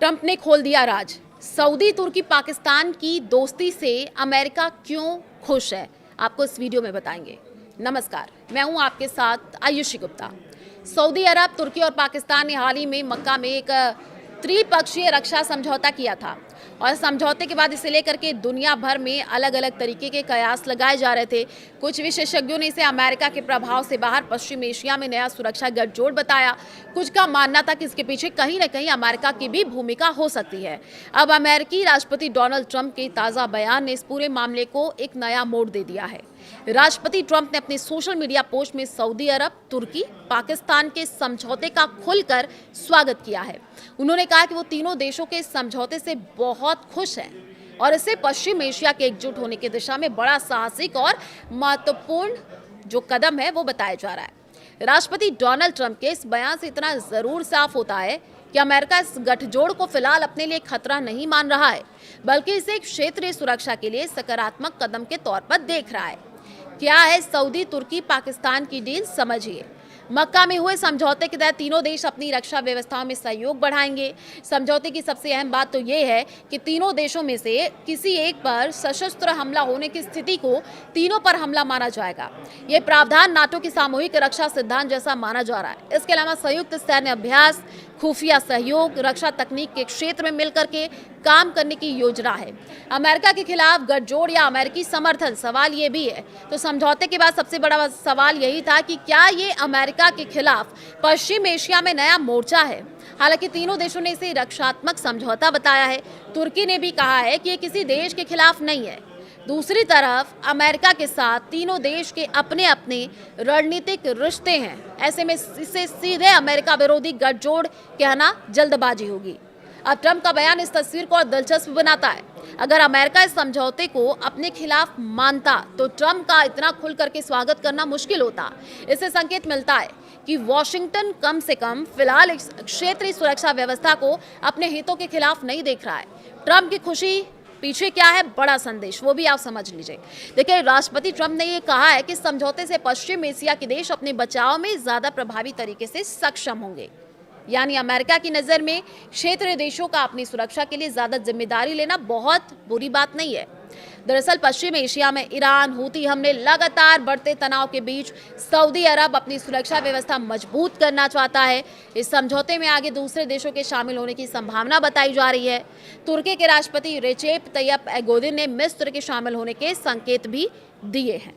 Trump ने खोल दिया राज। सऊदी तुर्की पाकिस्तान की दोस्ती से अमेरिका क्यों खुश है, आपको इस वीडियो में बताएंगे। नमस्कार, मैं हूं आपके साथ आयुषी गुप्ता। सऊदी अरब, तुर्की और पाकिस्तान ने हाल ही में मक्का में एक त्रिपक्षीय रक्षा समझौता किया था और समझौते के बाद इसे लेकर के दुनिया भर में अलग अलग तरीके के कयास लगाए जा रहे थे। कुछ विशेषज्ञों ने इसे अमेरिका के प्रभाव से बाहर पश्चिम एशिया में नया सुरक्षा गठजोड़ बताया। कुछ का मानना था कि इसके पीछे कहीं न कहीं अमेरिका की भी भूमिका हो सकती है। अब अमेरिकी राष्ट्रपति डोनाल्ड ट्रंप के ताज़ा बयान ने इस पूरे मामले को एक नया मोड़ दे दिया है। राष्ट्रपति ट्रंप ने अपने सोशल मीडिया पोस्ट में सऊदी अरब, तुर्की, पाकिस्तान के समझौते का खुलकर स्वागत किया है। उन्होंने कहा कि वो तीनों देशों के समझौते से बहुत खुश हैं और इससे पश्चिम एशिया के एकजुट होने की दिशा में बड़ा साहसिक और महत्वपूर्ण जो कदम है वो बताया जा रहा है। राष्ट्रपति डोनाल्ड ट्रंप के इस बयान से इतना जरूर साफ होता है कि अमेरिका इस गठजोड़ को फिलहाल अपने लिए खतरा नहीं मान रहा है, बल्कि इसे एक क्षेत्रीय सुरक्षा के लिए सकारात्मक कदम के तौर पर देख रहा है। क्या है सऊदी तुर्की पाकिस्तान की डील, समझिए। मक्का में हुए समझौते के तहत तीनों देश अपनी रक्षा व्यवस्थाओं में सहयोग बढ़ाएंगे। समझौते की सबसे अहम बात तो ये है कि तीनों देशों में से किसी एक पर सशस्त्र हमला होने की स्थिति को तीनों पर हमला माना जाएगा। ये प्रावधान नाटो की सामूहिक रक्षा सिद्धांत जैसा माना जा रहा है। इसके अलावा संयुक्त सैन्य अभ्यास, खुफिया सहयोग, रक्षा तकनीक के क्षेत्र में मिलकर के काम करने की योजना है। अमेरिका के खिलाफ गठजोड़ या अमेरिकी समर्थन, सवाल ये भी है। तो समझौते के बाद सबसे बड़ा सवाल यही था कि क्या ये अमेरिका के खिलाफ पश्चिम एशिया में नया मोर्चा है। हालांकि तीनों देशों ने इसे रक्षात्मक समझौता बताया है। तुर्की ने भी कहा है कि ये किसी देश के खिलाफ नहीं है। दूसरी तरफ अमेरिका के साथ तीनों देश के अपने अपने रणनीतिक रिश्ते हैं। ऐसे में इसे सीधे अमेरिका विरोधी गठजोड़ कहना जल्दबाजी होगी। अब ट्रंप का बयान इस तस्वीर को और दिलचस्प बनाता है। अगर अमेरिका इस समझौते को अपने खिलाफ मानता तो ट्रंप का इतना खुल करके स्वागत करना मुश्किल होता। इससे संकेत मिलता है कि वॉशिंगटन कम से कम फिलहाल इस क्षेत्रीय सुरक्षा व्यवस्था को अपने हितों के खिलाफ नहीं देख रहा है। ट्रंप की खुशी पीछे क्या है, बड़ा संदेश, वो भी आप समझ लीजिए। देखिए, राष्ट्रपति ट्रंप ने ये कहा है कि समझौते से पश्चिम एशिया के देश अपने बचाव में ज्यादा प्रभावी तरीके से सक्षम होंगे। यानी अमेरिका की नजर में क्षेत्रीय देशों का अपनी सुरक्षा के लिए ज्यादा जिम्मेदारी लेना बहुत बुरी बात नहीं है। दरअसल पश्चिम एशिया में ईरान हूती हमले, लगातार बढ़ते तनाव के बीच सऊदी अरब अपनी सुरक्षा व्यवस्था मजबूत करना चाहता है। इस समझौते में आगे दूसरे देशों के शामिल होने की संभावना बताई जा रही है। तुर्की के राष्ट्रपति रेचेप तैयप एर्दोगन ने मिस्र के शामिल होने के संकेत भी दिए हैं।